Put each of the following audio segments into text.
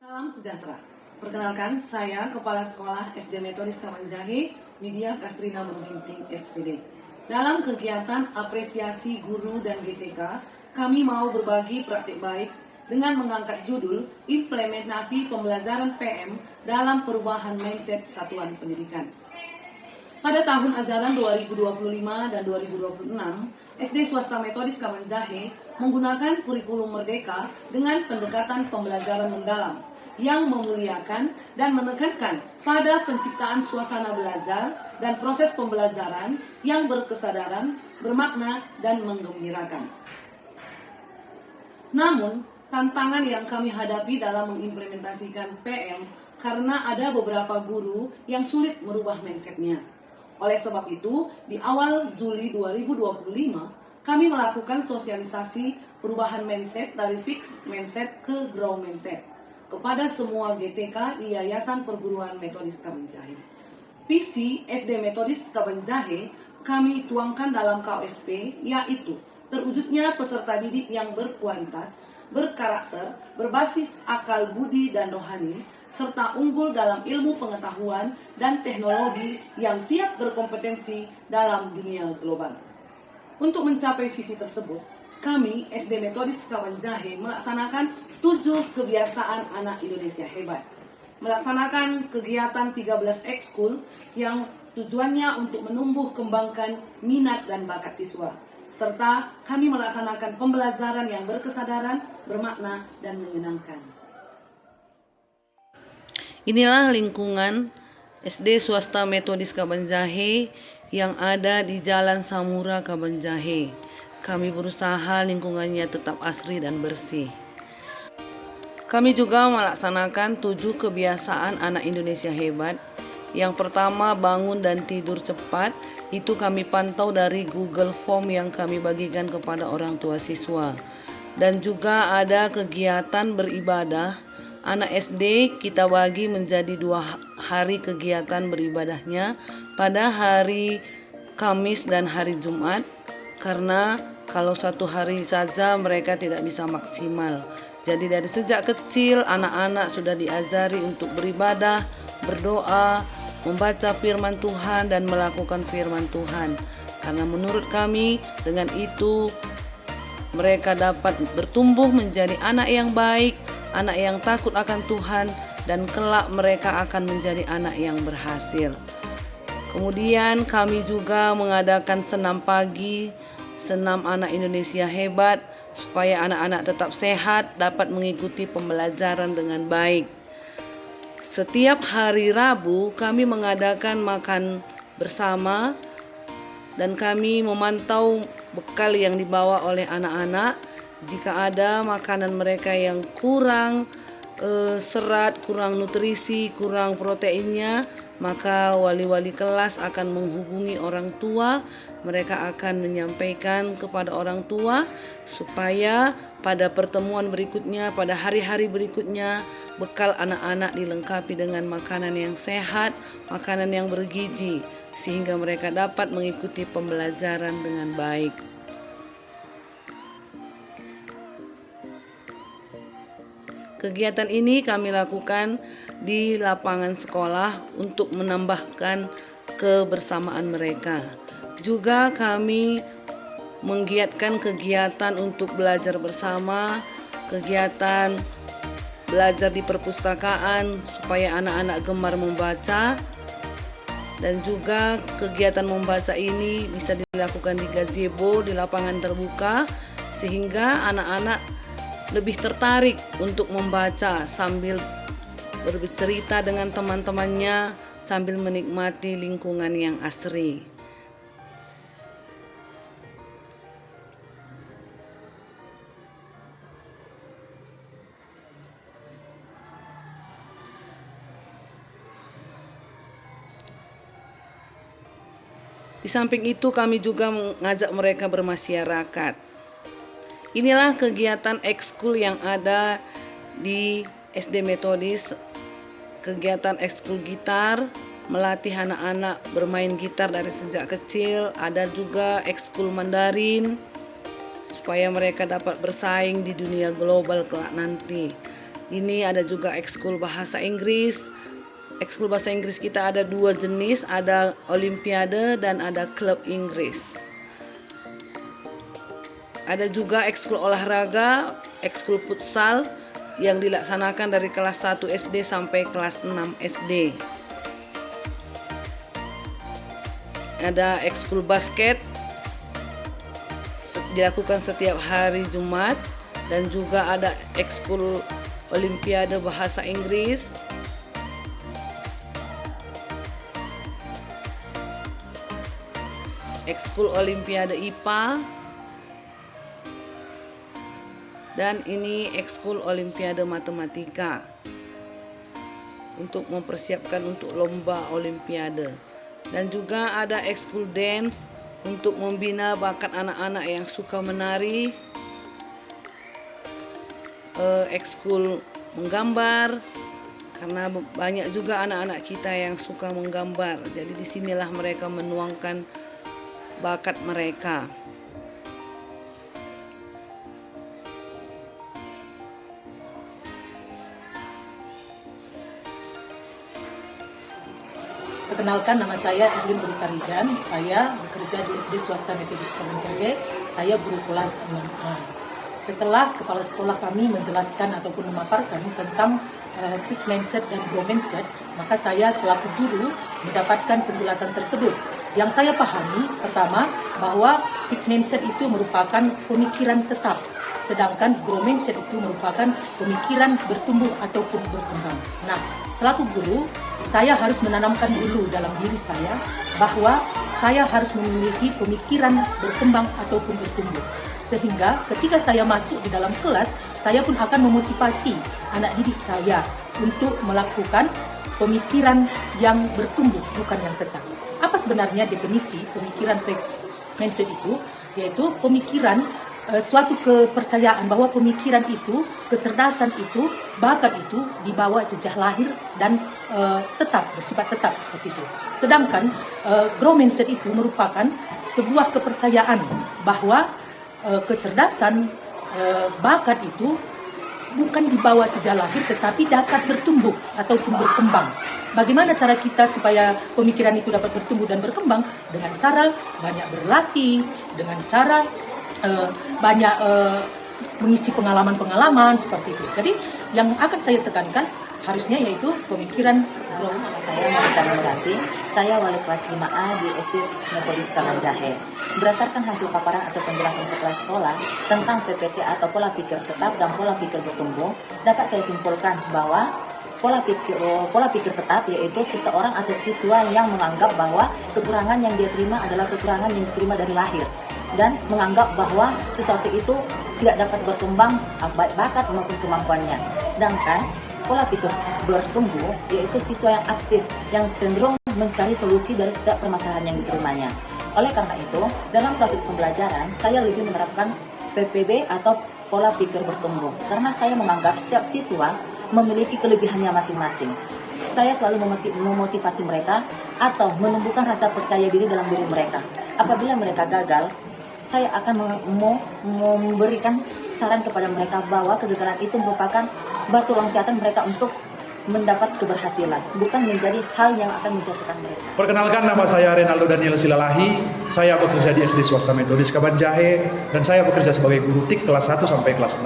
Salam sejahtera. Perkenalkan, saya Kepala Sekolah SD Metodis Kamanjahe, Widya Kastrina Berginting SPD. Dalam kegiatan apresiasi guru dan GTK, kami mau berbagi praktik baik dengan mengangkat judul Implementasi Pembelajaran PM dalam Perubahan Mindset Satuan Pendidikan. Pada tahun ajaran 2025 dan 2026, SD Swasta Metodis Kamanjahe menggunakan kurikulum Merdeka dengan pendekatan pembelajaran mendalam yang memuliakan dan menekankan pada penciptaan suasana belajar dan proses pembelajaran yang berkesadaran, bermakna, dan menggembirakan. Namun, tantangan yang kami hadapi dalam mengimplementasikan PM karena ada beberapa guru yang sulit merubah mindsetnya. Oleh sebab itu, di awal Juli 2025, kami melakukan sosialisasi perubahan mindset dari fixed mindset ke grow mindset kepada semua GTK di Yayasan Perguruan Metodis Kamanjahe. Visi SD Metodis Kamanjahe kami tuangkan dalam KOSP, yaitu terwujudnya peserta didik yang berkualitas, berkarakter, berbasis akal budi dan rohani, serta unggul dalam ilmu pengetahuan dan teknologi yang siap berkompetensi dalam dunia global. Untuk mencapai visi tersebut, kami SD Metodis Kamanjahe melaksanakan 7 kebiasaan anak Indonesia hebat. Melaksanakan kegiatan 13 ekskul yang tujuannya untuk menumbuh kembangkan minat dan bakat siswa. Serta kami melaksanakan pembelajaran yang berkesadaran, bermakna, dan menyenangkan. Inilah lingkungan SD Swasta Metodis Kamanjahe yang ada di Jalan Samura Kamanjahe. Kami berusaha lingkungannya tetap asri dan bersih. Kami juga melaksanakan 7 kebiasaan anak Indonesia hebat. Yang pertama, bangun dan tidur cepat. Itu kami pantau dari Google Form yang kami bagikan kepada orang tua siswa. Dan juga ada kegiatan beribadah. Anak SD kita bagi menjadi 2 hari kegiatan beribadahnya pada hari Kamis dan hari Jumat, karena kalau 1 hari saja mereka tidak bisa maksimal. Jadi dari sejak kecil anak-anak sudah diajari untuk beribadah, berdoa, membaca firman Tuhan dan melakukan firman Tuhan. Karena menurut kami dengan itu mereka dapat bertumbuh menjadi anak yang baik, anak yang takut akan Tuhan, dan kelak mereka akan menjadi anak yang berhasil. Kemudian kami juga mengadakan senam pagi, senam anak Indonesia hebat, supaya anak-anak tetap sehat, dapat mengikuti pembelajaran dengan baik. Setiap hari Rabu kami mengadakan makan bersama dan kami memantau bekal yang dibawa oleh anak-anak. Jika ada makanan mereka yang kurang serat, kurang nutrisi, kurang proteinnya, maka wali-wali kelas akan menghubungi orang tua. Mereka akan menyampaikan kepada orang tua supaya pada pertemuan berikutnya, pada hari-hari berikutnya, bekal anak-anak dilengkapi dengan makanan yang sehat, makanan yang bergizi, sehingga mereka dapat mengikuti pembelajaran dengan baik. Kegiatan ini kami lakukan di lapangan sekolah untuk menambahkan kebersamaan mereka. Juga kami menggiatkan kegiatan untuk belajar bersama, kegiatan belajar di perpustakaan supaya anak-anak gemar membaca, dan juga kegiatan membaca ini bisa dilakukan di gazebo, di lapangan terbuka, sehingga anak-anak lebih tertarik untuk membaca sambil bercerita dengan teman-temannya sambil menikmati lingkungan yang asri. Di samping itu kami juga mengajak mereka bermasyarakat. Inilah kegiatan ekskul yang ada di SD Metodis. Kegiatan ekskul gitar, melatih anak-anak bermain gitar dari sejak kecil. Ada juga ekskul Mandarin, supaya mereka dapat bersaing di dunia global kelak nanti. Ini ada juga ekskul bahasa Inggris. Ekskul bahasa Inggris kita ada 2 jenis, ada olimpiade dan ada klub Inggris. Ada juga ekskul olahraga, ekskul futsal yang dilaksanakan dari kelas 1 SD sampai kelas 6 SD. Ada ekskul basket dilakukan setiap hari Jumat, dan juga ada ekskul olimpiade bahasa Inggris, ekskul olimpiade IPA, dan ini ekskul olimpiade matematika untuk mempersiapkan untuk lomba olimpiade. Dan juga ada ekskul dance untuk membina bakat anak-anak yang suka menari, ekskul menggambar karena banyak juga anak-anak kita yang suka menggambar. Jadi disinilah mereka menuangkan bakat mereka. Perkenalkan, nama saya Erlin Burukarijan. Saya bekerja di SD Swasta Metodis Kabanjahe. Saya guru kelas 6A. Setelah kepala sekolah kami menjelaskan ataupun memaparkan tentang fixed mindset dan growth mindset, maka saya selaku guru mendapatkan penjelasan tersebut. Yang saya pahami, pertama, bahwa fixed mindset itu merupakan pemikiran tetap, sedangkan growth mindset itu merupakan pemikiran bertumbuh ataupun berkembang. Nah, selaku guru, saya harus menanamkan dulu dalam diri saya bahwa saya harus memiliki pemikiran berkembang ataupun bertumbuh. Sehingga ketika saya masuk di dalam kelas, saya pun akan memotivasi anak didik saya untuk melakukan pemikiran yang bertumbuh, bukan yang tetap. Apa sebenarnya definisi pemikiran fixed mindset itu? Yaitu pemikiran suatu kepercayaan bahwa pemikiran itu, kecerdasan itu, bakat itu dibawa sejak lahir dan tetap, bersifat tetap seperti itu. Sedangkan growth mindset itu merupakan sebuah kepercayaan bahwa kecerdasan, bakat itu bukan dibawa sejak lahir tetapi dapat bertumbuh ataupun berkembang. Bagaimana cara kita supaya pemikiran itu dapat bertumbuh dan berkembang? Dengan cara banyak berlatih, dengan cara banyak mengisi pengalaman-pengalaman seperti itu. Jadi yang akan saya tekankan harusnya yaitu pemikiran growth. Saya Marita Nurati, saya wali kelas 5A di SD Metodis Kabanjahe. Berdasarkan hasil paparan atau penjelasan kepala sekolah tentang PPT atau pola pikir tetap dan pola pikir bertumbuh, dapat saya simpulkan bahwa pola pikir tetap yaitu seseorang atau siswa yang menganggap bahwa kekurangan yang dia terima adalah kekurangan yang diterima dari lahir, dan menganggap bahwa sesuatu itu tidak dapat berkembang baik bakat maupun kemampuannya. Sedangkan pola pikir bertumbuh yaitu siswa yang aktif, yang cenderung mencari solusi dari setiap permasalahan yang diterimanya. Oleh karena itu, dalam proses pembelajaran, saya lebih menerapkan PPB atau pola pikir bertumbuh, karena saya menganggap setiap siswa memiliki kelebihannya masing-masing. Saya selalu memotivasi mereka atau menumbuhkan rasa percaya diri dalam diri mereka. Apabila mereka gagal, saya akan memberikan saran kepada mereka bahwa kegagalan itu merupakan batu loncatan mereka untuk mendapat keberhasilan, bukan menjadi hal yang akan menjatuhkan mereka. Perkenalkan, nama saya Renaldo Daniel Silalahi. Saya bekerja di SD Swasta Metodis Kabanjahe dan saya bekerja sebagai guru TIK kelas 1 sampai kelas 6.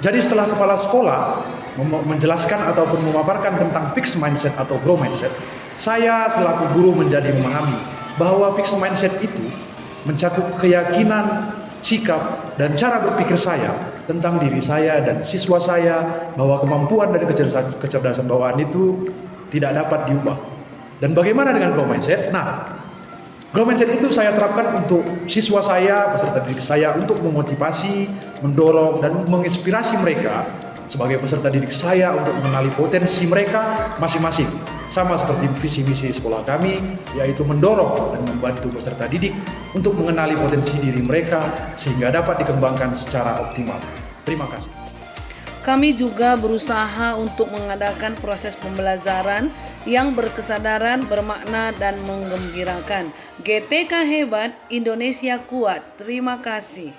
Jadi setelah kepala sekolah menjelaskan ataupun memaparkan tentang fixed mindset atau growth mindset, saya selaku guru menjadi memahami bahwa fixed mindset itu mencakup keyakinan, sikap, dan cara berpikir saya tentang diri saya dan siswa saya bahwa kemampuan dari kecerdasan bawaan itu tidak dapat diubah. Dan bagaimana dengan growth mindset? Nah, growth mindset itu saya terapkan untuk siswa saya, peserta didik saya, untuk memotivasi, mendorong, dan menginspirasi mereka sebagai peserta didik saya untuk mengenali potensi mereka masing-masing. Sama seperti visi misi sekolah kami, yaitu mendorong dan membantu peserta didik untuk mengenali potensi diri mereka sehingga dapat dikembangkan secara optimal. Terima kasih. Kami juga berusaha untuk mengadakan proses pembelajaran yang berkesadaran, bermakna, dan menggembirakan. GTK hebat, Indonesia kuat. Terima kasih.